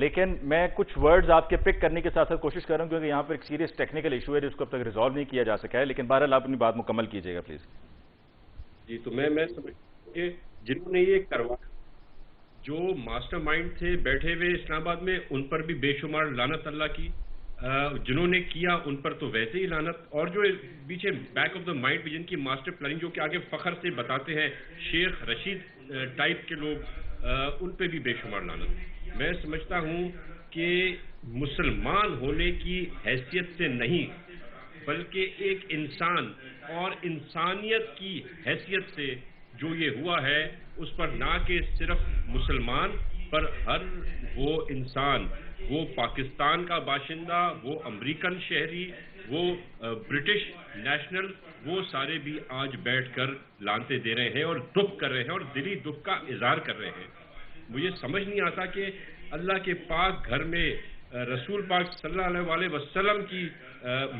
لیکن میں کچھ ورڈز آپ کے پک کرنے کے ساتھ ساتھ کوشش کر رہا ہوں کیونکہ یہاں پر ایک سیریس ٹیکنیکل ایشو ہے جس کو اب تک ریزالو نہیں کیا جا سکا ہے، لیکن بہرحال آپ اپنی بات مکمل کیجیے گا پلیز۔ جی تو میں سمجھتا ہوں کہ جنہوں نے یہ کروایا، جو ماسٹر مائنڈ تھے بیٹھے ہوئے اسلام آباد میں، ان پر بھی بے شمار لعنت اللہ کی، جنہوں نے کیا ان پر تو ویسے ہی لعنت، اور جو پیچھے بیک آف دا مائنڈ بھی جن کی ماسٹر پلاننگ جو کہ آگے فخر سے بتاتے ہیں شیخ رشید ٹائپ کے لوگ، ان پہ بھی بے شمار لعنت۔ میں سمجھتا ہوں کہ مسلمان ہونے کی حیثیت سے نہیں بلکہ ایک انسان اور انسانیت کی حیثیت سے جو یہ ہوا ہے اس پر نہ کہ صرف مسلمان پر ہر وہ انسان، وہ پاکستان کا باشندہ، وہ امریکن شہری، وہ برٹش نیشنل، وہ سارے بھی آج بیٹھ کر لانتے دے رہے ہیں اور دکھ کر رہے ہیں اور دلی دکھ کا اظہار کر رہے ہیں۔ مجھے سمجھ نہیں آتا کہ اللہ کے پاک گھر میں رسول پاک صلی اللہ علیہ وسلم کی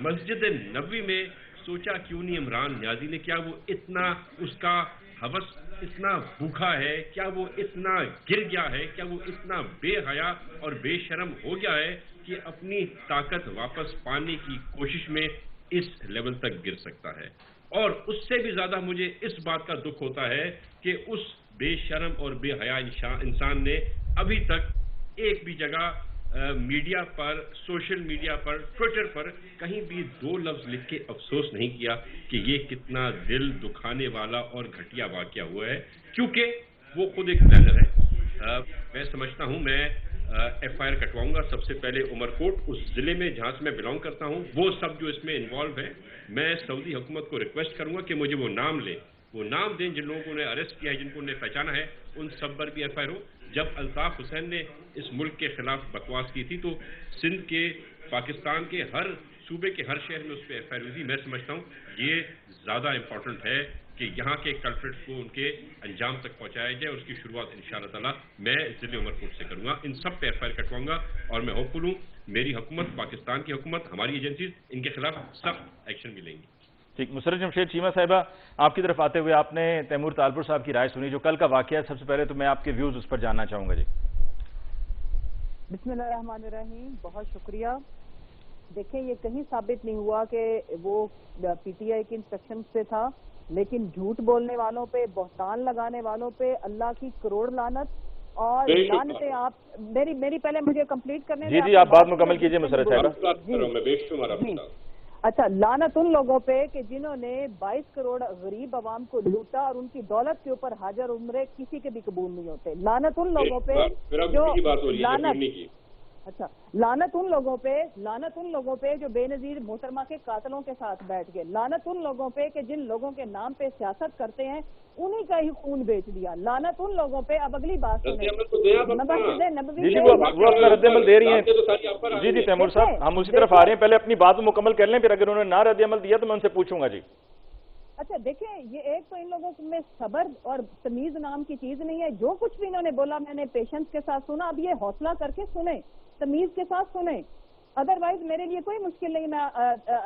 مسجد نبوی میں سوچا کیوں نہیں عمران نیازی نے، کیا وہ اتنا اس کا ہوس اتنا بھوکا ہے، کیا وہ اتنا گر گیا ہے، کیا وہ اتنا بے حیا اور بے شرم ہو گیا ہے کہ اپنی طاقت واپس پانے کی کوشش میں اس لیول تک گر سکتا ہے؟ اور اس سے بھی زیادہ مجھے اس بات کا دکھ ہوتا ہے کہ اس بے شرم اور بے حیا انسان نے ابھی تک ایک بھی جگہ میڈیا پر، سوشل میڈیا پر، ٹویٹر پر کہیں بھی دو لفظ لکھ کے افسوس نہیں کیا کہ یہ کتنا دل دکھانے والا اور گھٹیا واقعہ ہوا ہے، کیونکہ وہ خود ایک پلانر ہے۔ میں سمجھتا ہوں میں ایف آئی آر کٹواؤں گا سب سے پہلے عمر کوٹ، اس ضلع میں جہاں سے میں بلانگ کرتا ہوں، وہ سب جو اس میں انوالو ہے، میں سعودی حکومت کو ریکویسٹ کروں گا کہ مجھے وہ نام لیں، وہ نام دیں جن لوگوں نے اریسٹ کیا ہے، جن کو انہیں پہچانا ہے، ان سب پر بھی ایف آئی آر ہو۔ جب الطاف حسین نے اس ملک کے خلاف بکواس کی تھی تو سندھ کے، پاکستان کے ہر صوبے کے ہر شہر میں اس پہ ایف آئی آر ہوئی تھی۔ میں سمجھتا ہوں یہ زیادہ امپورٹنٹ ہے کہ یہاں کے کلپریٹس کو ان کے انجام تک پہنچایا جائے، اس کی شروعات انشاءاللہ تعالی میں ضلع عمر کوٹ سے کروں گا۔ ان سب پہ ایف آئی آر کٹواؤں گا اور میں ہوپ فل ہوں میری حکومت، پاکستان کی حکومت، ہماری ایجنسیز ان کے خلاف سخت ایکشن بھی لیں گی۔ ٹھیک، مسرت جمشید چیمہ صاحبہ، آپ کی طرف آتے ہوئے آپ نے تیمور طالپور صاحب کی رائے سنی جو کل کا واقعہ ہے، سب سے پہلے تو میں آپ کے ویوز اس پر جاننا چاہوں گا۔ جی بسم اللہ الرحمن الرحیم، بہت شکریہ۔ دیکھیں یہ کہیں ثابت نہیں ہوا کہ وہ پی ٹی آئی کے انسٹرکشن سے تھا، لیکن جھوٹ بولنے والوں پہ، بہتان لگانے والوں پہ اللہ کی کروڑ لعنت اور لعنتیں۔ آپ میری پہلے مجھے کمپلیٹ کرنے دیں۔ جی آپ بات مکمل کیجئے مسرت صاحبہ۔ اچھا، لعنت ان لوگوں پہ کہ جنہوں نے 22 کروڑ غریب عوام کو لوٹا اور ان کی دولت کے اوپر حاجر عمرے کسی کے بھی قبول نہیں ہوتے۔ لعنت ان لوگوں پہ جو لعنت ان لوگوں پہ جو بے نظیر محترمہ کے قاتلوں کے ساتھ بیٹھ گئے۔ لعنت ان لوگوں پہ کہ جن لوگوں کے نام پہ سیاست کرتے ہیں انہی کا ہی خون بیچ دیا۔ لعنت ان لوگوں پہ، اب اگلی بات سنیں، جی وہ اپنا رد عمل دے رہی ہیں۔ جی تیمور صاحب ہم اسی طرف آ رہے ہیں، پہلے اپنی بات مکمل کر لیں، پھر اگر انہوں نے نہ رد عمل دیا تو میں ان سے پوچھوں گا۔ جی اچھا دیکھیں، یہ ایک تو ان لوگوں میں صبر اور تمیز نام کی چیز نہیں ہے۔ جو کچھ بھی انہوں نے بولا میں نے پیشنس کے ساتھ سنا، اب یہ حوصلہ کر کے سنیں، تمیز کے ساتھ سنیں، ادروائز میرے لیے کوئی مشکل نہیں۔ میں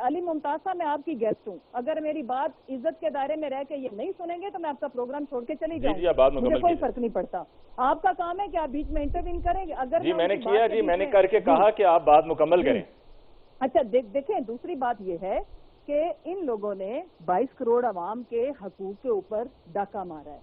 علی ممتاز صاحب، میں آپ کی گیسٹ ہوں، اگر میری بات عزت کے دائرے میں رہ کے یہ نہیں سنیں گے تو میں آپ کا پروگرام چھوڑ کے چلی جاؤں، مجھے کوئی فرق نہیں پڑتا۔ آپ کا کام ہے کہ آپ بیچ میں انٹروین کریں گے۔ اگر جی میں نے کیا، جی میں نے کر کے کہا کہ آپ بات مکمل کریں۔ اچھا دیکھیں، دوسری بات یہ ہے کہ ان لوگوں نے 22 کروڑ عوام کے حقوق کے اوپر ڈاکہ مارا ہے۔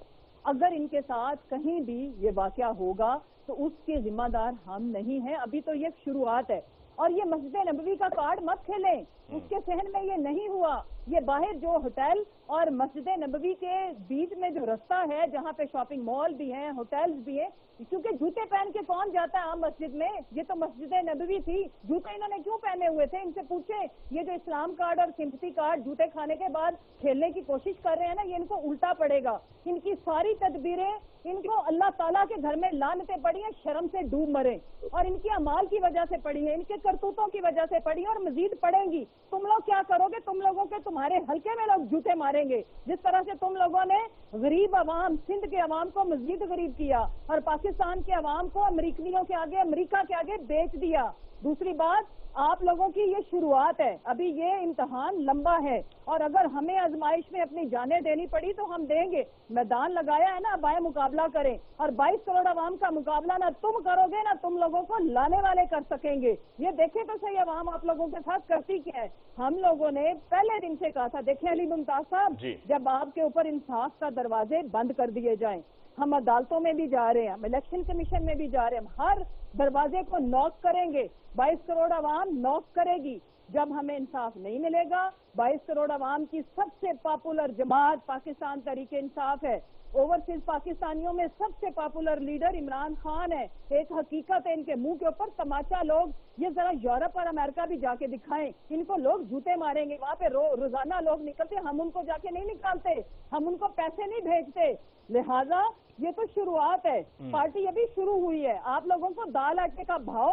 اگر ان کے ساتھ کہیں بھی یہ واقعہ ہوگا تو اس کے ذمہ دار ہم نہیں ہیں، ابھی تو یہ شروعات ہے۔ اور یہ مسجد نبوی کا کارڈ مت کھیلیں، اس کے ذہن میں یہ نہیں ہوا۔ یہ باہر جو ہوٹل اور مسجد نبوی کے بیچ میں جو رستہ ہے جہاں پہ شاپنگ مال بھی ہیں، ہوٹلز بھی ہیں، کیونکہ جوتے پہن کے کون جاتا ہے عام مسجد میں؟ یہ تو مسجد نبوی تھی، جوتے انہوں نے کیوں پہنے ہوئے تھے؟ ان سے پوچھیں، یہ جو اسلام کارڈ اور سمپتھی کارڈ جوتے کھانے کے بعد کھیلنے کی کوشش کر رہے ہیں نا، یہ ان کو الٹا پڑے گا۔ ان کی ساری تدبیریں ان کو اللہ تعالیٰ کے گھر میں لعنتیں پڑی ہیں، شرم سے ڈوب مرے، اور ان کی اعمال کی وجہ سے پڑی ہیں، ان کے کرتوتوں کی وجہ سے پڑی ہیں اور مزید پڑیں گی۔ تم لوگ کیا کرو گے؟ تم لوگوں کے تمہارے حلقے میں لوگ جوتے ماریں گے، جس طرح سے تم لوگوں نے غریب عوام، سندھ کے عوام کو مزید غریب کیا اور پاکستان کے عوام کو امریکیوں کے آگے، امریکہ کے آگے بیچ دیا۔ دوسری بات، آپ لوگوں کی یہ شروعات ہے، ابھی یہ امتحان لمبا ہے، اور اگر ہمیں آزمائش میں اپنی جانیں دینی پڑی تو ہم دیں گے۔ میدان لگایا ہے نا، اب آئے مقابلہ کریں، اور 22 کروڑ عوام کا مقابلہ نہ تم کرو گے نہ تم لوگوں کو لانے والے کر سکیں گے۔ یہ دیکھیں تو صحیح عوام آپ لوگوں کے ساتھ کرتی کیا ہے۔ ہم لوگوں نے پہلے دن سے کہا تھا، دیکھیں علی ممتاز صاحب، جب آپ کے اوپر انصاف کا دروازے بند کر دیے جائیں، ہم عدالتوں میں بھی جا رہے ہیں، ہم الیکشن کمیشن میں بھی جا رہے ہیں، ہم ہر دروازے کو نوک کریں گے، 22 کروڑ عوام نوک کرے گی۔ جب ہمیں انصاف نہیں ملے گا، 22 کروڑ عوام کی سب سے پاپولر جماعت پاکستان تحریک انصاف ہے، اوورسیز پاکستانیوں میں سب سے پاپولر لیڈر عمران خان ہے۔ ایک حقیقت ہے، ان کے منہ کے اوپر تماچا لوگ، یہ ذرا یورپ اور امریکہ بھی جا کے دکھائیں، ان کو لوگ جوتے ماریں گے، وہاں پہ روزانہ لوگ نکلتے، ہم ان کو جا کے نہیں نکالتے، ہم ان کو پیسے نہیں بھیجتے۔ لہذا یہ تو شروعات ہے، پارٹی ابھی شروع ہوئی ہے۔ آپ لوگوں کو دال آٹے کا بھاؤ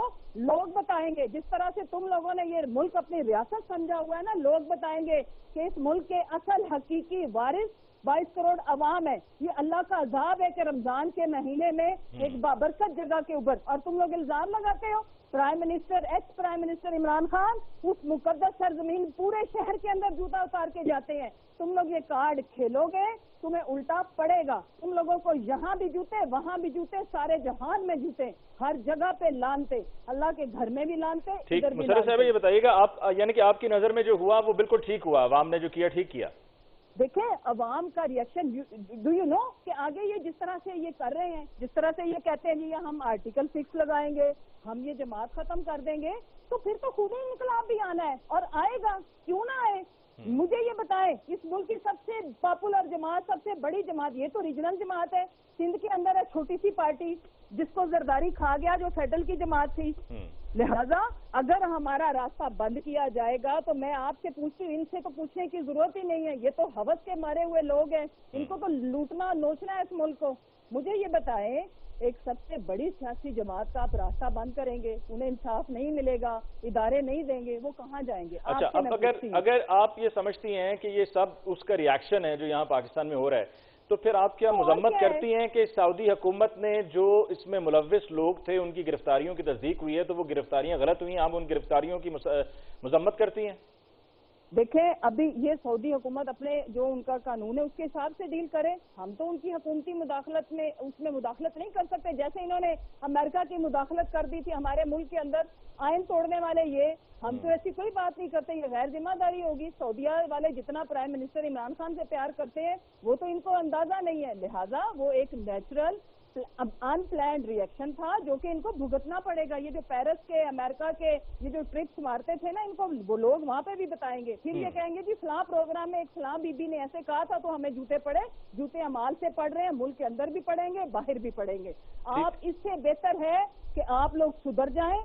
لوگ بتائیں گے، جس طرح سے تم لوگوں نے یہ ملک اپنی ریاست سمجھا ہوا ہے نا، لوگ بتائیں گے کہ اس ملک کے اصل حقیقی وارث 22 کروڑ عوام ہے۔ یہ اللہ کا عذاب ہے کہ رمضان کے مہینے میں ایک بابرکت جگہ کے اوپر، اور تم لوگ الزام لگاتے ہو prime minister, ex prime minister Imran Khan اس مقدس سرزمین پورے شہر کے اندر جوتا اتار کے جاتے ہیں۔ تم لوگ یہ کارڈ کھیلو گے، تمہیں الٹا پڑے گا۔ تم لوگوں کو یہاں بھی جوتے، وہاں بھی جوتے، سارے جہان میں جوتے، ہر جگہ پہ لانتے، اللہ کے گھر میں بھی لانتے، ٹھیک مشرف صاحب یہ بتائیے گا، آپ یعنی کہ آپ کی نظر میں جو ہوا وہ بالکل ٹھیک ہوا، عوام نے جو کیا ٹھیک کیا؟ دیکھیں عوام کا ریئیکشن، ڈو یو نو کہ آگے یہ جس طرح سے یہ کر رہے ہیں، جس طرح سے یہ کہتے ہیں جی ہم آرٹیکل 6 لگائیں گے، ہم یہ جماعت ختم کر دیں گے، تو پھر تو خود ہی انقلاب بھی آنا ہے، اور آئے گا، کیوں نہ آئے؟ مجھے یہ بتائیں، اس ملک کی سب سے پاپولر جماعت، سب سے بڑی جماعت، یہ تو ریجنل جماعت ہے، سندھ کے اندر ہے چھوٹی سی پارٹی جس کو زرداری کھا گیا، جو فیڈرل کی جماعت تھی۔ لہذا اگر ہمارا راستہ بند کیا جائے گا تو میں آپ سے پوچھتی ہوں، ان سے تو پوچھنے کی ضرورت ہی نہیں ہے، یہ تو ہوس کے مارے ہوئے لوگ ہیں، ان کو تو لوٹنا نوچنا ہے اس ملک کو۔ مجھے یہ بتائیں، ایک سب سے بڑی سیاسی جماعت کا آپ راستہ بند کریں گے، انہیں انصاف نہیں ملے گا، ادارے نہیں دیں گے، وہ کہاں جائیں گے؟ اچھا، اب اگر آپ یہ سمجھتی ہیں کہ یہ سب اس کا ریاکشن ہے جو یہاں پاکستان میں ہو رہا ہے، تو پھر آپ کیا مذمت کرتی ہیں کہ سعودی حکومت نے جو اس میں ملوث لوگ تھے ان کی گرفتاریوں کی تصدیق ہوئی ہے تو وہ گرفتاریاں غلط ہوئی ہیں، آپ ان گرفتاریوں کی مذمت کرتی ہیں؟ دیکھیں ابھی یہ سعودی حکومت اپنے جو ان کا قانون ہے اس کے حساب سے ڈیل کرے، ہم تو ان کی حکومتی مداخلت میں اس میں مداخلت نہیں کر سکتے، جیسے انہوں نے امریکہ کی مداخلت کر دی تھی ہمارے ملک کے اندر، آئین توڑنے والے یہ، ہم تو ایسی کوئی بات نہیں کرتے، یہ غیر ذمہ داری ہوگی۔ سعودیہ والے جتنا پرائم منسٹر عمران خان سے پیار کرتے ہیں وہ تو ان کو اندازہ نہیں ہے، لہٰذا وہ ایک نیچرل ان پلانڈ ریئیکشن تھا جو کہ ان کو بھگتنا پڑے گا۔ یہ جو پیرس کے، امریکہ کے یہ جو ٹرپس مارتے تھے نا، ان کو وہ لوگ وہاں پہ بھی بتائیں گے، پھر یہ کہیں گے جی فلاں پروگرام میں ایک فلاں بی بی نے ایسے کہا تھا تو ہمیں جوتے پڑے، جوتے امال سے پڑ رہے ہیں، ملک کے اندر بھی پڑیں گے، باہر بھی پڑیں گے۔ آپ اس سے بہتر ہے کہ آپ لوگ سدھر جائیں،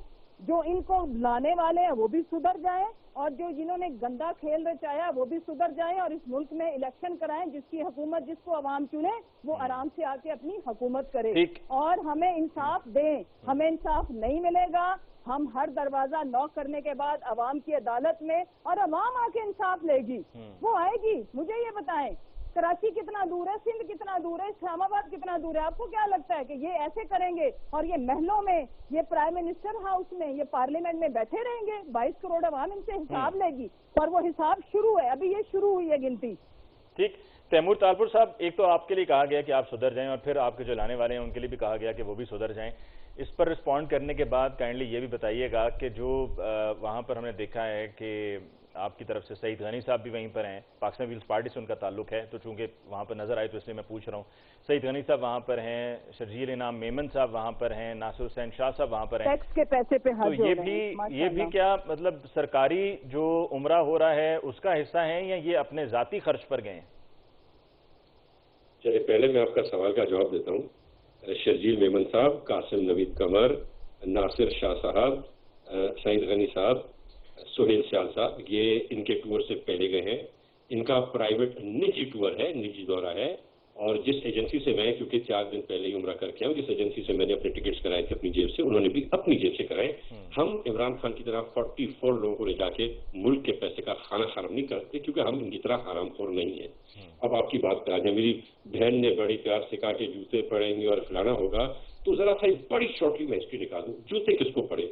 جو ان کو لانے والے ہیں وہ بھی سدھر جائیں، اور جو جنہوں نے گندا کھیل رچایا وہ بھی سدھر جائیں، اور اس ملک میں الیکشن کرائیں، جس کی حکومت جس کو عوام چنے وہ آرام سے آ کے اپنی حکومت کرے، اور ہمیں انصاف دیں۔ ہمیں انصاف نہیں ملے گا، ہم ہر دروازہ نوک کرنے کے بعد عوام کی عدالت میں، اور عوام آ کے انصاف لے گی، وہ آئے گی۔ مجھے یہ بتائیں کراچی کتنا دور ہے، سندھ کتنا دور ہے، اسلام آباد کتنا دور ہے؟ آپ کو کیا لگتا ہے کہ یہ ایسے کریں گے اور یہ محلوں میں، یہ پرائم منسٹر ہاؤس میں، یہ پارلیمنٹ میں بیٹھے رہیں گے؟ 22 کروڑ عوام ان سے حساب لے گی، اور وہ حساب شروع ہے، ابھی یہ شروع ہوئی ہے گنتی۔ ٹھیک، تیمور طالپور صاحب، ایک تو آپ کے لیے کہا گیا کہ آپ سدھر جائیں، اور پھر آپ کے جو لانے والے ہیں ان کے لیے بھی کہا گیا کہ وہ بھی سدھر جائیں۔ اس پر رسپونڈ کرنے کے بعد کائنڈلی یہ بھی بتائیے گا کہ جو وہاں پر ہم نے دیکھا ہے کہ آپ کی طرف سے سعید غنی صاحب بھی وہیں پر ہیں، پاکستان پیپلز پارٹی سے ان کا تعلق ہے، تو چونکہ وہاں پر نظر آئے تو اس لیے میں پوچھ رہا ہوں۔ سعید غنی صاحب وہاں پر ہیں، شرجیل انعام میمن صاحب وہاں پر ہیں، ناصر حسین شاہ صاحب وہاں پر ہیں، ٹیکس کے پیسے پہ تو یہ بھی کیا مطلب سرکاری جو عمرہ ہو رہا ہے اس کا حصہ ہیں، یا یہ اپنے ذاتی خرچ پر گئے ہیں؟ چلے پہلے میں آپ کا سوال کا جواب دیتا ہوں۔ شرجیل میمن صاحب، قاسم نوید قمر، ناصر شاہ صاحب، سعید غنی صاحب، سہیل سیال صاحب، یہ ان کے ٹور سے پہلے گئے ہیں۔ ان کا پرائیویٹ نجی ٹور ہے، نجی دورہ ہے، اور جس ایجنسی سے میں کیونکہ 4 دن پہلے ہی عمرہ کر کے آؤں، جس ایجنسی سے میں نے اپنے ٹکٹس کرائے تھے اپنی جیب سے، انہوں نے بھی اپنی جیب سے کرائے۔ ہم عمران خان کی طرح 44 لوگوں کو لے جا کے ملک کے پیسے کا خانہ خراب نہیں کرتے، کیونکہ ہم ان کی طرح حرام خور نہیں ہیں۔ اب آپ کی بات پہ آ جائیں، میری بہن نے بڑی پیار سے کہا کہ جوتے پڑیں گے اور فلانا ہوگا، تو ذرا سا بڑی شارٹلی میں ہسٹری نکال دوں، جوتے کس کو پڑے؟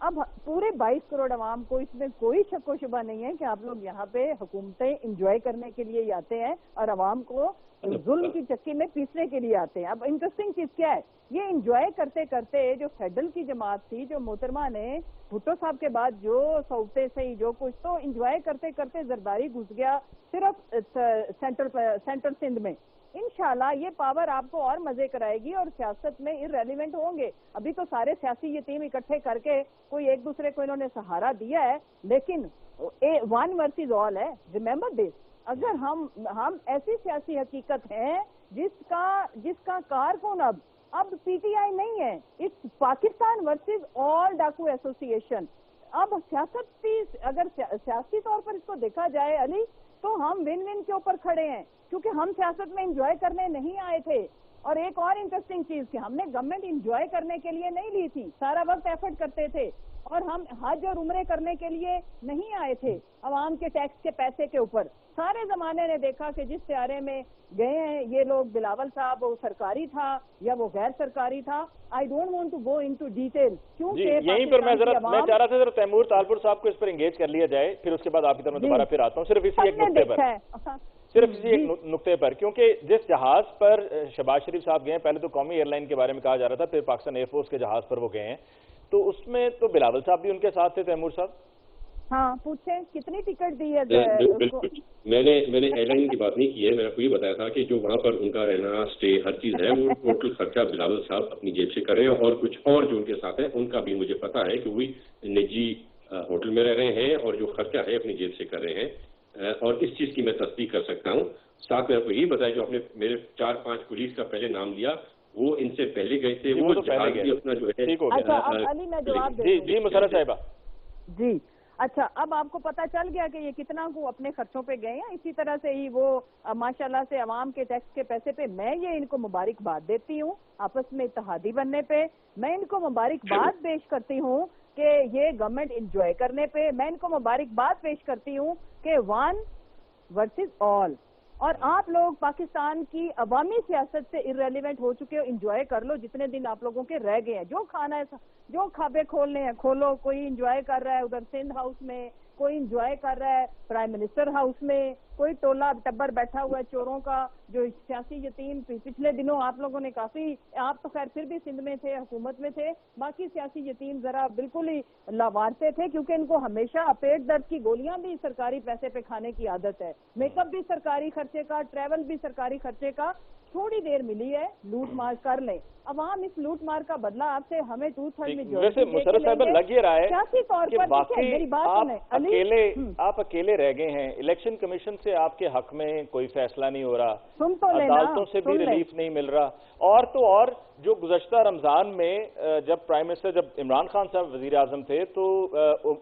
اب پورے 22 کروڑ عوام کو اس میں کوئی شک و شبہ نہیں ہے کہ آپ لوگ یہاں پہ حکومتیں انجوائے کرنے کے لیے آتے ہیں اور عوام کو ظلم کی چکی میں پیسنے کے لیے آتے ہیں. اب انٹرسٹنگ چیز کیا ہے, یہ انجوائے کرتے کرتے جو فیڈرل کی جماعت تھی, جو محترمہ نے بھٹو صاحب کے بعد جو صوبے سے جو کچھ, تو انجوائے کرتے کرتے زرداری گھس گیا صرف سینٹرل سندھ میں. انشاءاللہ یہ پاور آپ کو اور مزے کرائے گی اور سیاست میں ارریلیونٹ ہوں گے. ابھی تو سارے سیاسی یتیم اکٹھے کر کے کوئی ایک دوسرے کو انہوں نے سہارا دیا ہے, لیکن ون ورسز آل ہے. ریممبر دس, اگر ہم ایسی سیاسی حقیقت ہیں جس کا کارکن اب پی ٹی آئی نہیں ہے, اٹس پاکستان ورسز آل ڈاکو ایسوسی ایشن. اب سیاست بھی اگر سیاسی طور پر اس کو دیکھا جائے علی, تو ہم ون ون کے اوپر کھڑے ہیں, کیونکہ ہم سیاست میں انجوائے کرنے نہیں آئے تھے. اور ایک اور انٹرسٹنگ چیز کہ ہم نے گورنمنٹ انجوائے کرنے کے لیے نہیں لی تھی, سارا وقت ایفرٹ کرتے تھے, اور ہم حج اور عمرے کرنے کے لیے نہیں آئے تھے عوام کے ٹیکس کے پیسے کے اوپر. سارے زمانے نے دیکھا کہ جس سیارے میں گئے ہیں یہ لوگ, بلاول صاحب, وہ سرکاری تھا یا وہ غیر سرکاری تھا. I don't want to go into detail, کیونکہ یہیں پر میں چاہ رہا تھا ذرا تیمور طالپور صاحب کو اس پر انگیج کر لیا جائے, پھر اس کے بعد آپ کی طرف دوبارہ پھر آتا ہوں. صرف اسی ایک نقطے پر, کیونکہ جس جہاز پر شہباز شریف صاحب گئے ہیں, پہلے تو قومی ایئر لائن کے بارے میں کہا جا رہا تھا, پھر پاکستان ایئر فورس کے جہاز پر وہ گئے ہیں, تو اس میں تو بلاول صاحب بھی ان کے ساتھ تھے. تیمور صاحب ہاں پوچھیں کتنی ٹکٹ دی ہے؟ بالکل, میں نے ایئر لائن کی بات نہیں کی ہے, میں نے آپ کو یہ بتایا تھا کہ جو وہاں پر ان کا رہنا, اسٹے, ہر چیز ہے, وہ ٹوٹل خرچہ بلاول صاحب اپنی جیب سے کر رہے ہیں, اور کچھ اور جو ان کے ساتھ ہیں ان کا بھی مجھے پتا ہے کہ وہی نجی ہوٹل میں رہ رہے ہیں اور جو خرچہ ہے اپنی جیب سے کر رہے ہیں. اور اس چیز کی میں تصدیق کر سکتا ہوں. ساتھ میں آپ کو یہ بتایا, جو آپ نے میرے 4-5 پولیس کا پہلے نام لیا, وہ ان سے پہلے گئے تھے, وہ جہاز بھی اپنا جو ہے. علی میں جواب جی مسرت صاحبہ. جی اچھا, اب آپ کو پتا چل گیا کہ یہ کتنا کو اپنے خرچوں پہ گئے ہیں. اسی طرح سے ہی وہ ماشاءاللہ سے عوام کے ٹیکس کے پیسے پہ میں یہ ان کو مبارکباد دیتی ہوں, آپس میں اتحادی بننے پہ میں ان کو مبارکباد پیش کرتی ہوں کہ یہ گورنمنٹ انجوائے کرنے پہ میں ان کو مبارکباد پیش کرتی ہوں کہ ون ورسز آل. اور آپ لوگ پاکستان کی عوامی سیاست سے ارریلیونٹ ہو چکے ہو, انجوائے کر لو جتنے دن آپ لوگوں کے رہ گئے ہیں. جو کھانا ہے, جو کھابے کھولنے ہیں کھولو. کوئی انجوائے کر رہا ہے ادھر سندھ ہاؤس میں, کوئی انجوائے کر رہا ہے پرائم منسٹر ہاؤس میں, کوئی ٹولہ ٹبر بیٹھا ہوا ہے چوروں کا. جو سیاسی یتیم پچھلے دنوں آپ لوگوں نے کافی, آپ تو خیر پھر بھی سندھ میں تھے, حکومت میں تھے, باقی سیاسی یتیم ذرا بالکل ہی لاوارتے تھے, کیونکہ ان کو ہمیشہ پیٹ درد کی گولیاں بھی سرکاری پیسے پہ کھانے کی عادت ہے, میک اپ بھی سرکاری خرچے کا, ٹریول بھی سرکاری خرچے کا. تھوڑی دیر ملی ہے, لوٹ مار کر لیں. عوام اس لوٹ مار کا بدلہ آپ سے ہمیں 2/3 ویسے مسرت صاحب لگ یہ رہا ہے سیاسی طور کہ پر واقعی آپ اکیلے رہ گئے ہیں. الیکشن کمیشن سے آپ کے حق میں کوئی فیصلہ نہیں ہو رہا, عدالتوں سے بھی ریلیف نہیں مل رہا, اور تو اور جو گزشتہ رمضان میں جب پرائم منسٹر, جب عمران خان صاحب وزیر اعظم تھے, تو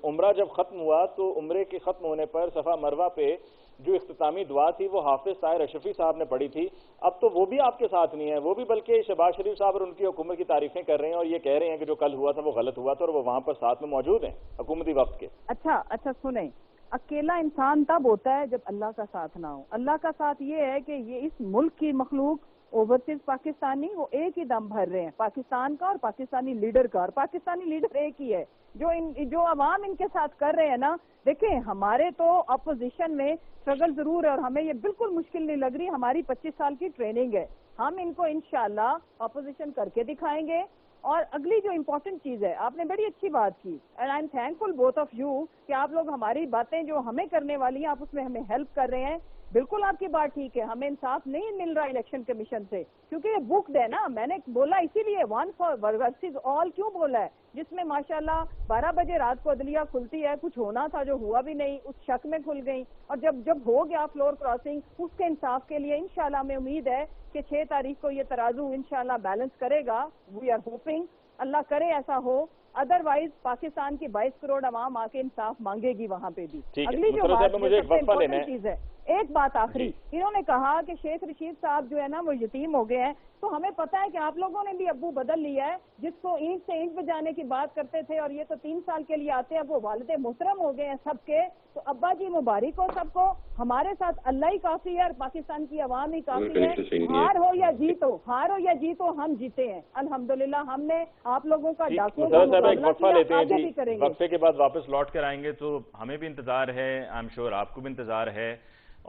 عمرہ جب ختم ہوا تو عمرے کے ختم ہونے پر صفا مروہ پہ جو اختتامی دعا تھی وہ حافظ طاہر اشرفی صاحب نے پڑھی تھی. اب تو وہ بھی آپ کے ساتھ نہیں ہے, وہ بھی بلکہ شہباز شریف صاحب اور ان کی حکومت کی تعریفیں کر رہے ہیں, اور یہ کہہ رہے ہیں کہ جو کل ہوا تھا وہ غلط ہوا تھا, اور وہ وہاں پر ساتھ میں موجود ہیں حکومتی وقت کے. اچھا سنیں, اکیلا انسان تب ہوتا ہے جب اللہ کا ساتھ نہ ہو. اللہ کا ساتھ یہ ہے کہ یہ اس ملک کی مخلوق اوورسیز پاکستانی وہ ایک ہی دم بھر رہے ہیں, پاکستان کا اور پاکستانی لیڈر کا, اور پاکستانی لیڈر ایک ہی ہے. جو عوام ان کے ساتھ کر رہے ہیں نا, دیکھیں ہمارے تو اپوزیشن میں اسٹرگل ضرور ہے, اور ہمیں یہ بالکل مشکل نہیں لگ رہی. ہماری 25 سال کی ٹریننگ ہے, ہم ان کو انشاءاللہ اپوزیشن کر کے دکھائیں گے. اور اگلی جو امپورٹنٹ چیز ہے, آپ نے بڑی اچھی بات کی, and I am thankful both of you کہ آپ لوگ ہماری باتیں جو ہمیں کرنے والی ہیں آپ اس میں ہمیں ہیلپ کر رہے ہیں. بالکل آپ کی بات ٹھیک ہے, ہمیں انصاف نہیں مل رہا الیکشن کمیشن سے, کیونکہ یہ بکڈ ہے نا. میں نے بولا اسی لیے ون ورسز آل کیوں بولا ہے, جس میں ماشاءاللہ 12 بجے رات کو عدلیہ کھلتی ہے, کچھ ہونا تھا جو ہوا بھی نہیں, اس شک میں کھل گئی, اور جب ہو گیا فلور کراسنگ, اس کے انصاف کے لیے انشاءاللہ ہمیں امید ہے کہ 6 تاریخ کو یہ ترازو انشاءاللہ بیلنس کرے گا. وی آر ہوپنگ, اللہ کرے ایسا ہو. ادروائز پاکستان کی 22 کروڑ عوام آ کے انصاف مانگے گی وہاں پہ بھی. اگلی جو بات چیز ہے, ایک بات آخری, انہوں نے کہا کہ شیخ رشید صاحب جو ہے نا وہ یتیم ہو گئے ہیں, تو ہمیں پتا ہے کہ آپ لوگوں نے بھی ابو بدل لیا ہے، جس کو اینٹ سے اینٹ پہ جانے کی بات کرتے تھے اور یہ تو 3 سال کے لیے آتے ہیں، اب وہ والد محترم ہو گئے ہیں سب کے. تو ابا جی مبارک ہو سب کو، ہمارے ساتھ اللہ ہی کافی ہے اور پاکستان کی عوام ہی کافی ہے. ہار ہو یا جیتو ہم جیتے ہیں الحمدللہ. ہم نے آپ لوگوں کا ڈاکوں کا مقابلہ کیا، آگے بھی کریں گے. وقفے کے بعد واپس لوٹ کر آئیں گے تو ہمیں بھی انتظار ہے، آئی ایم شیور آپ کو بھی انتظار ہے،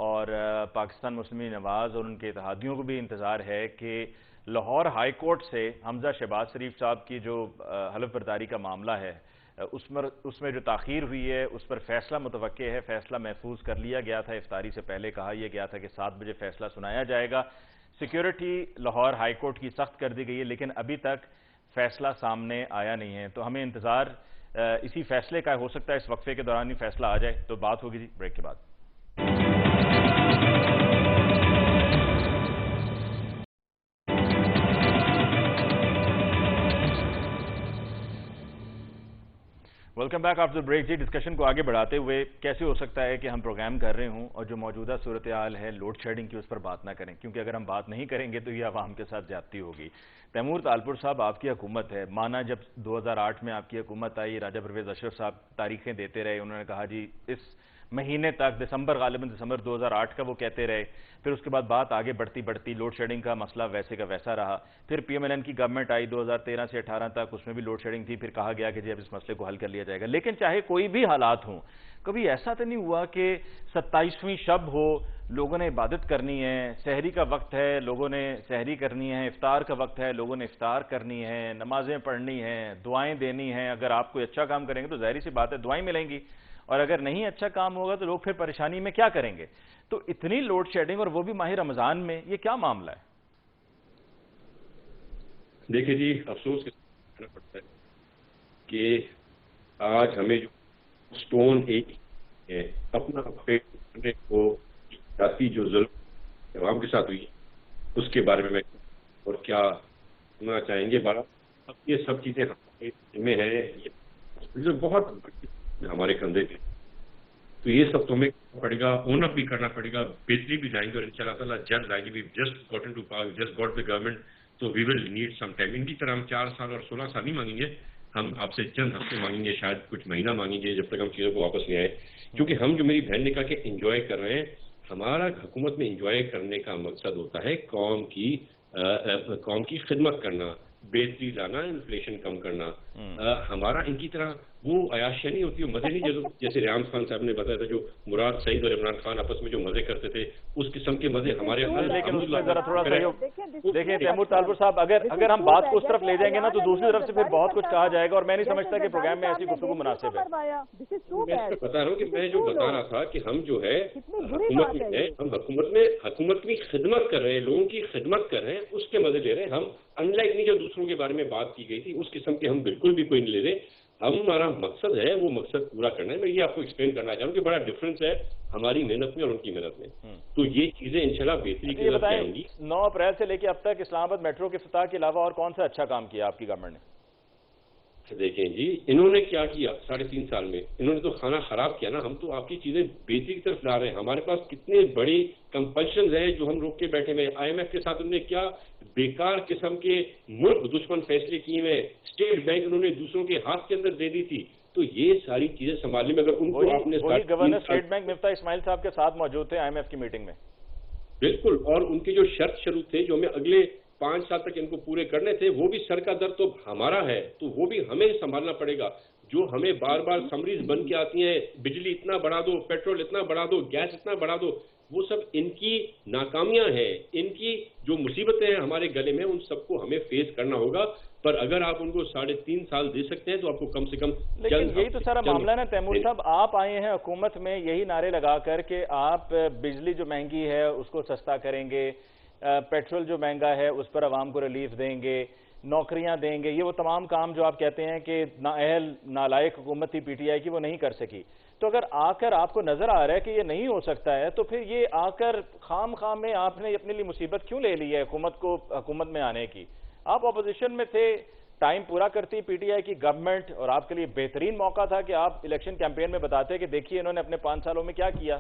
اور پاکستان مسلم نواز اور ان کے اتحادیوں کو بھی انتظار ہے کہ لاہور ہائی کورٹ سے حمزہ شہباز شریف صاحب کی جو حلف برداری کا معاملہ ہے اس میں جو تاخیر ہوئی ہے اس پر فیصلہ متوقع ہے. فیصلہ محفوظ کر لیا گیا تھا، افطاری سے پہلے کہا یہ گیا تھا کہ 7 بجے فیصلہ سنایا جائے گا. سیکیورٹی لاہور ہائی کورٹ کی سخت کر دی گئی ہے لیکن ابھی تک فیصلہ سامنے آیا نہیں ہے، تو ہمیں انتظار اسی فیصلے کا ہو سکتا ہے اس وقفے کے دوران ہی فیصلہ آ جائے. تو بات ہوگی جی بریک کے بعد. Welcome back after break. جی ڈسکشن کو آگے بڑھاتے ہوئے کیسے ہو سکتا ہے کہ ہم پروگرام کر رہے ہوں اور جو موجودہ صورتحال ہے لوڈ شیڈنگ کی اس پر بات نہ کریں، کیونکہ اگر ہم بات نہیں کریں گے تو یہ عوام کے ساتھ زیادتی ہوگی. تیمور طالپور صاحب آپ کی حکومت ہے، مانا جب 2008 میں آپ کی حکومت آئی، راجہ پرویز اشرف صاحب تاریخیں دیتے رہے، انہوں نے کہا جی اس مہینے تک غالباً دسمبر 2008 کا وہ کہتے رہے. پھر اس کے بعد بات آگے بڑھتی لوڈ شیڈنگ کا مسئلہ ویسے کا ویسا رہا. پھر پی ایم ایل این کی گورنمنٹ آئی 2013 سے 18 تک، اس میں بھی لوڈ شیڈنگ تھی. پھر کہا گیا کہ جی اب اس مسئلے کو حل کر لیا جائے گا. لیکن چاہے کوئی بھی حالات ہوں، کبھی ایسا تو نہیں ہوا کہ 27ویں شب ہو، لوگوں نے عبادت کرنی ہے، سحری کا وقت ہے، لوگوں نے سحری کرنی ہے، افطار کا وقت ہے، لوگوں نے افطار کرنی ہے، نمازیں پڑھنی ہیں، دعائیں دینی ہیں. اگر آپ کوئی اچھا کام کریں گے تو ظاہری سی بات ہے دعائیں ملیں گی، اور اگر نہیں اچھا کام ہوگا تو لوگ پھر پریشانی میں کیا کریں گے. تو اتنی لوڈ شیڈنگ اور وہ بھی ماہ رمضان میں، یہ کیا معاملہ ہے؟ دیکھیں جی، افسوس کرنا پڑتا ہے کہ آج ہمیں جو سٹون ایج ہے اپنا پیٹ کرنے کو ذاتی جو ظلم عوام کے ساتھ ہوئی اس کے بارے میں اور کیا سننا چاہیں گے. اب یہ سب چیزیں ہمارے ذمہ ہیں، یہ بہت ہمارے کندھے پہ، تو یہ سب تو ہمیں کرنا پڑے گا، اون اپ بھی کرنا پڑے گا، بہتری بھی لائیں گے، اور ان شاء اللہ تعالیٰ جلد لائیں گے. We just gotten to power, just got the government, تو we will need some time. ان کی طرح ہم 4 سال اور 16 سال نہیں مانگیں گے، ہم آپ سے چند ہفتے مانگیں گے، شاید کچھ مہینہ مانگیں گے، جب تک ہم چیزوں کو واپس نہیں آئے. کیونکہ ہم جو میری بہن نے کہا کہ انجوائے کر رہے ہیں، ہمارا حکومت میں انجوائے کرنے کا مقصد ہوتا ہے قوم کی خدمت کرنا، بہتری لانا، انفلیشن کم کرنا. ہمارا ان کی طرح وہ عیاشیاں نہیں ہوتی، مزے نہیں، جیسے ریحان خان صاحب نے بتایا تھا، جو مراد سعید اور عمران خان آپس میں جو مزے کرتے تھے، اس قسم کے مزے ہمارے. لیکن اس میں ذرا تھوڑا سا دیکھیں تیمور طالپور صاحب، اگر ہم بات کو اس طرف لے جائیں گے نا تو دوسری طرف سے پھر بہت کچھ کہا جائے گا، اور میں نہیں سمجھتا کہ پروگرام میں ایسی گفتگو مناسب ہے. میں بتا رہا ہوں کہ میں جو بتا رہا تھا کہ ہم جو ہے حکومت میں ہیں، ہم حکومت کی خدمت کر رہے ہیں، لوگوں کی خدمت کر رہے ہیں، اس کے مزے لے رہے ہیں ہم. ان لائک نہیں جو دوسروں کے بارے میں بات کی گئی تھی اس قسم کے ہم بالکل بھی کوئی نہیں لے رہے. ہمارا مقصد ہے وہ مقصد پورا کرنا ہے. میں یہ آپ کو ایکسپلین کرنا چاہوں کہ بڑا ڈفرنس ہے ہماری محنت میں اور ان کی محنت میں. تو یہ چیزیں انشاءاللہ بہتری کی طرف جائیں گی. 9 اپریل سے لے کے اب تک اسلام آباد میٹرو کے افتتاح کے علاوہ اور کون سا اچھا کام کیا آپ کی گورنمنٹ نے؟ دیکھیں جی، انہوں نے کیا کیا 3.5 سال میں؟ انہوں نے تو کھانا خراب کیا نا. ہم تو آپ کی چیزیں بہتری کی طرف لا رہے ہیں. ہمارے پاس کتنے بڑی کمپلشنز ہیں جو ہم روک کے بیٹھے ہوئے. آئی ایم ایف کے ساتھ انہوں نے کیا بیکار قسم کے ملک دشمن فیصلے کیے ہوئے. اسٹیٹ بینک انہوں نے دوسروں کے ہاتھ کے اندر دے دی تھی. تو یہ ساری چیزیں سنبھالنے میں اگر ان کو آپ نے گورنر اسٹیٹ بینک مفتاح اسماعیل صاحب کے ساتھ موجود تھے آئی ایم ایف کی میٹنگ میں. بالکل، اور ان کے جو شروط تھے جو ہمیں اگلے 5 سال تک ان کو پورے کرنے تھے، وہ بھی سر کا درد تو ہمارا ہے، تو وہ بھی ہمیں سنبھالنا پڑے گا. جو ہمیں بار بار سمریز بن کے آتی ہیں، بجلی اتنا بڑھا دو، پیٹرول اتنا بڑھا دو، گیس اتنا بڑھا دو، وہ سب ان کی ناکامیاں ہیں. ان کی جو مصیبتیں ہیں ہمارے گلے میں، ان سب کو ہمیں فیس کرنا ہوگا. پر اگر آپ ان کو 3.5 سال دے سکتے ہیں تو آپ کو کم سے کم. لیکن یہی تو سارا معاملہ ہے نا تیمور صاحب، آپ آئے ہیں حکومت میں یہی نعرے لگا کر کہ آپ بجلی جو مہنگی ہے اس کو سستا کریں گے، پیٹرول جو مہنگا ہے اس پر عوام کو ریلیف دیں گے، نوکریاں دیں گے. یہ وہ تمام کام جو آپ کہتے ہیں کہ نااہل نالائق حکومت تھی پی ٹی آئی کی، وہ نہیں کر سکی. تو اگر آ کر آپ کو نظر آ رہا ہے کہ یہ نہیں ہو سکتا ہے تو پھر یہ آ کر خام میں آپ نے اپنے لیے مصیبت کیوں لے لی ہے حکومت میں آنے کی؟ آپ اپوزیشن میں تھے، ٹائم پورا کرتی پی ٹی آئی کی گورنمنٹ، اور آپ کے لیے بہترین موقع تھا کہ آپ الیکشن کیمپین میں بتاتے کہ دیکھیے انہوں نے اپنے 5 سالوں میں کیا کیا.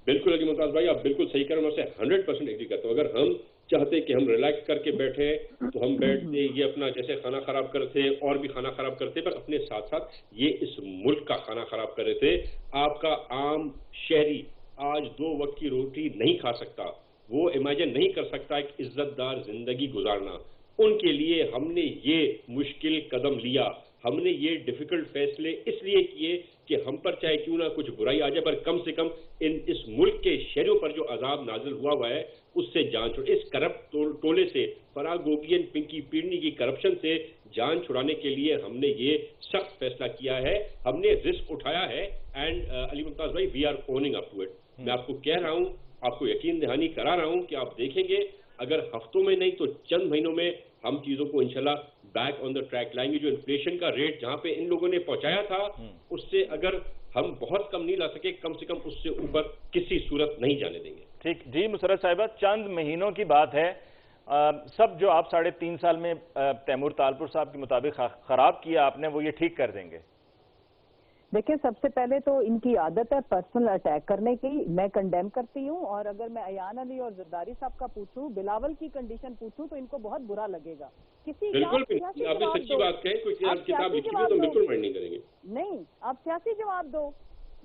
بالکل علی ممتاز بھائی، آپ بالکل صحیح کر رہے ہیں، میں سے 100% ایگری کرتا ہوں. اگر ہم چاہتے کہ ہم ریلیکس کر کے بیٹھیں تو ہم بیٹھتے، یہ اپنا جیسے کھانا خراب کرتے اور بھی کھانا خراب کرتے، پر اپنے ساتھ ساتھ یہ اس ملک کا کھانا خراب کر رہے تھے۔ آپ کا عام شہری آج 2 وقت کی روٹی نہیں کھا سکتا، وہ امیجن نہیں کر سکتا ایک عزت دار زندگی گزارنا۔ ان کے لیے ہم نے یہ مشکل قدم لیا، ہم نے یہ ڈیفیکلٹ فیصلے اس لیے کیے کہ ہم پر چاہے کیوں نہ کچھ برائی آ جائے، پر کم سے کم اس ملک کے شہریوں پر جو عذاب نازل ہوا ہے اس سے جان چھوڑ، اس کرپٹ ٹولے سے، فرا گوگین پنکی پیڈنی کی کرپشن سے جان چھڑانے کے لیے ہم نے یہ سخت فیصلہ کیا ہے، ہم نے رسک اٹھایا ہے، اینڈ علی ممتاز بھائی we are owning up to it. میں آپ کو کہہ رہا ہوں، آپ کو یقین دہانی کرا رہا ہوں کہ آپ دیکھیں گے اگر ہفتوں میں نہیں تو چند مہینوں میں ہم چیزوں کو انشاءاللہ بیک آن دا ٹریک لائیں گے۔ جو انفلیشن کا ریٹ جہاں پہ ان لوگوں نے پہنچایا تھا اس سے اگر ہم بہت کم نہیں لا سکے، کم سے کم اس سے اوپر کسی صورت نہیں جانے دیں گے۔ ٹھیک جی مسرت صاحبہ، چند مہینوں کی بات ہے، سب جو آپ 3.5 سال میں تیمور طالپور صاحب کے مطابق خراب کیا آپ نے، وہ یہ ٹھیک کر دیں گے؟ دیکھیں، سب سے پہلے تو ان کی عادت ہے پرسنل اٹیک کرنے کی، میں کنڈیم کرتی ہوں، اور اگر میں ایان علی اور زرداری صاحب کا پوچھوں، بلاول کی کنڈیشن پوچھوں تو ان کو بہت برا لگے گا۔ بالکل آپ نے سچی بات کہیں، کوئی کتاب لکھی ہوئی تو بالکل مائنڈ نہیں کریں گے۔ نہیں، آپ سیاسی جواب دو،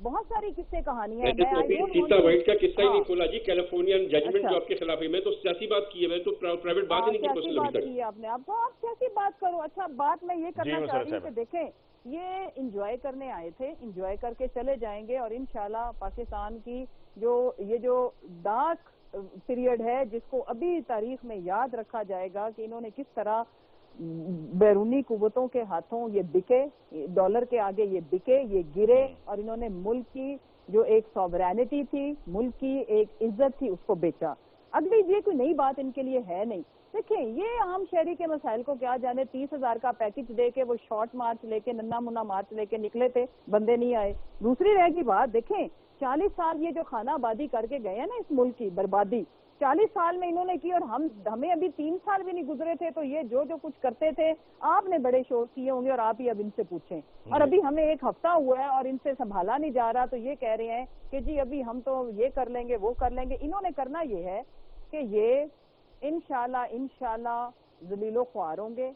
بہت ساری قصے کہانیاں ہیں۔ سیتا وائٹ کا قصہ ہی نہیں کھولا جی، کیلیفورنین ججمنٹ جو آپ کے خلاف ہے، میں تو سیاسی بات کی ہے، میں تو پرائیویٹ بات ہی نہیں کی پرسنل ابھی تک۔ آپ نے آپ سیاسی بات کرو۔ اچھا، بات میں یہ کرنا چاہ رہی ہوں کہ دیکھیں، یہ انجوائے کرنے آئے تھے، انجوائے کر کے چلے جائیں گے، اور انشاءاللہ پاکستان کی یہ جو ڈارک پیریڈ ہے جس کو ابھی تاریخ میں یاد رکھا جائے گا کہ انہوں نے کس طرح بیرونی قوتوں کے ہاتھوں یہ بکے، ڈالر کے آگے یہ بکے، یہ گرے، اور انہوں نے ملک کی جو ایک سوورینٹی تھی، ملک کی ایک عزت تھی، اس کو بیچا۔ اگلی یہ کوئی نئی بات ان کے لیے ہے نہیں۔ دیکھیں، یہ عام شہری کے مسائل کو کیا جانے، 30,000 کا پیکج دے کے وہ شارٹ مارچ لے کے، ننا منا مارچ لے کے نکلے تھے، بندے نہیں آئے۔ دوسری رہ گی بات، دیکھیں 40 سال یہ جو خانہ آبادی کر کے گئے ہیں نا اس ملک کی بربادی، 40 سال میں انہوں نے کی، اور ہمیں ابھی 3 سال بھی نہیں گزرے تھے تو یہ جو کچھ کرتے تھے آپ نے بڑے شور کیے ہوں گے، اور آپ ہی اب ان سے پوچھیں۔ اور ابھی ہمیں 1 ہفتہ ہوا ہے اور ان سے سنبھالا نہیں جا رہا، تو یہ کہہ رہے ہیں کہ جی ابھی ہم تو یہ کر لیں گے، وہ کر لیں گے۔ انہوں نے کرنا یہ ہے کہ یہ انشاءاللہ ذلیل و خوار ہوں گے۔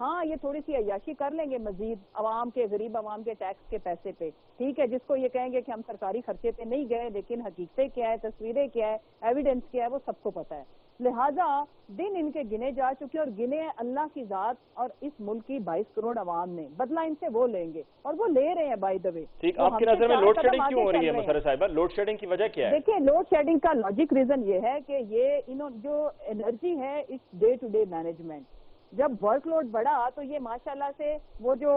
ہاں، یہ تھوڑی سی عیاشی کر لیں گے مزید عوام کے، غریب عوام کے ٹیکس کے پیسے پہ، ٹھیک ہے، جس کو یہ کہیں گے کہ ہم سرکاری خرچے پہ نہیں گئے، لیکن حقیقتیں کیا ہے، تصویریں کیا ہے، ایویڈنس کیا ہے، وہ سب کو پتا ہے۔ لہٰذا دن ان کے گنے جا چکے، اور گنے اللہ کی ذات اور اس ملک کی 22 کروڑ عوام نے، بدلہ ان سے وہ لیں گے، اور وہ لے رہے ہیں بائی دا وے۔ ٹھیک، آپ کی نظر میں لوڈ شیڈنگ کیوں ہو رہی ہے مسرت صاحبہ؟ لوڈ شیڈنگ کی وجہ کیا ہے؟ دیکھیں، لوڈ شیڈنگ کا لاجک ریزن یہ ہے کہ یہ جو انرجی ہے اس ڈے ٹو ڈے مینجمنٹ، جب ورک لوڈ بڑھا تو یہ ماشاءاللہ سے وہ جو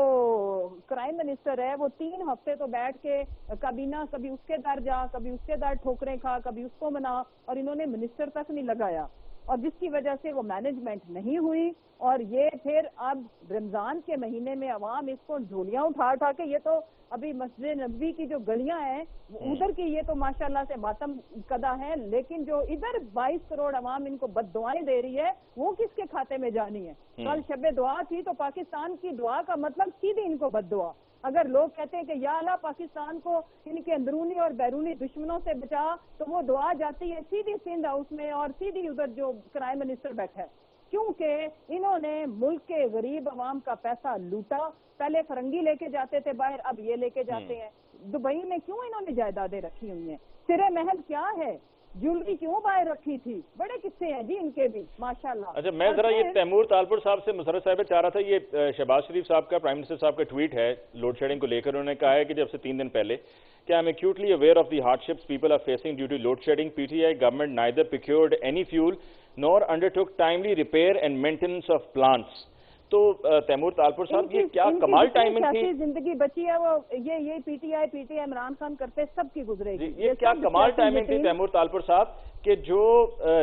کرائم منسٹر ہے وہ 3 ہفتے تو بیٹھ کے کابینہ، کبھی اس کے در جا، کبھی اس کے در ٹھوکریں کھا، کبھی اس کو منا، اور انہوں نے منسٹر تک نہیں لگایا، اور جس کی وجہ سے وہ مینجمنٹ نہیں ہوئی۔ اور یہ پھر اب رمضان کے مہینے میں عوام اس کو جھولیاں اٹھا کے، یہ تو ابھی مسجد نبوی کی جو گلیاں ہیں ادھر کی یہ تو ماشاءاللہ سے ماتم کدا ہے، لیکن جو ادھر 22 کروڑ عوام ان کو بد دعائیں دے رہی ہے وہ کس کے کھاتے میں جانی ہے؟ کل شب دعا تھی تو پاکستان کی دعا کا مطلب سیدھی ان کو بد دعا۔ اگر لوگ کہتے ہیں کہ یا اللہ پاکستان کو ان کے اندرونی اور بیرونی دشمنوں سے بچا، تو وہ دعا جاتی ہے سیدھی سندھ ہاؤس میں اور سیدھی ادھر جو کرائم منسٹر بیٹھا ہے، کیونکہ انہوں نے ملک کے غریب عوام کا پیسہ لوٹا۔ پہلے فرنگی لے کے جاتے تھے باہر، اب یہ لے کے جاتے ہیں۔ دبئی میں کیوں انہوں نے جائیدادیں رکھی ہوئی ہیں؟ سرے محل کیا ہے؟ جولری کیوں باہر رکھی تھی؟ بڑے قصے ہیں جی ان کے بھی ماشاءاللہ۔ اچھا، میں ذرا یہ تیمور طالپور صاحب سے مسرت صاحب چاہ رہا تھا، یہ شہباز شریف صاحب کا، پرائم منسٹر صاحب کا ٹویٹ ہے لوڈ شیڈنگ کو لے کر، انہوں نے کہا ہے کہ جب سے 3 دن پہلے کہ I am actually aware of the hardships people are facing due to load shedding, P T I government neither procured any fuel nor undertook timely repair and maintenance of plants. تو تیمور طالپور صاحب، یہ کیا کمال ٹائمنگ تھی؟ زندگی بچی ہے وہ یہ پی ٹی آئی عمران خان کرتے سب کی گزرے گی۔ یہ کیا کمال ٹائمنگ تھی تیمور طالپور صاحب کہ جو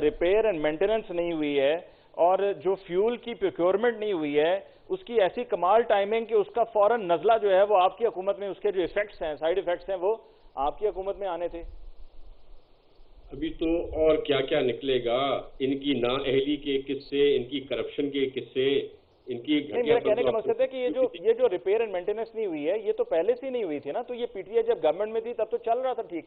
ریپیئر اینڈ مینٹیننس نہیں ہوئی ہے اور جو فیول کی پروکیورمنٹ نہیں ہوئی ہے، اس کی ایسی کمال ٹائمنگ کہ اس کا فوراً نزلہ جو ہے وہ آپ کی حکومت میں، اس کے جو ایفیکٹس ہیں، سائیڈ ایفیکٹس ہیں، وہ آپ کی حکومت میں آنے تھے۔ ابھی تو اور کیا کیا نکلے گا، ان کی نااہلی کے قصے، ان کی کرپشن کے قصے، ان کی میرا کہنے کا مقصد ہے کہ یہ جو ریپیئر اینڈ مینٹیننس نہیں ہوئی ہے، یہ تو پہلے سے نہیں ہوئی تھی نا، تو یہ پی ٹی آئی جب گورنمنٹ میں تھی تب تو چل رہا تھا ٹھیک۔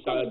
40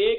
1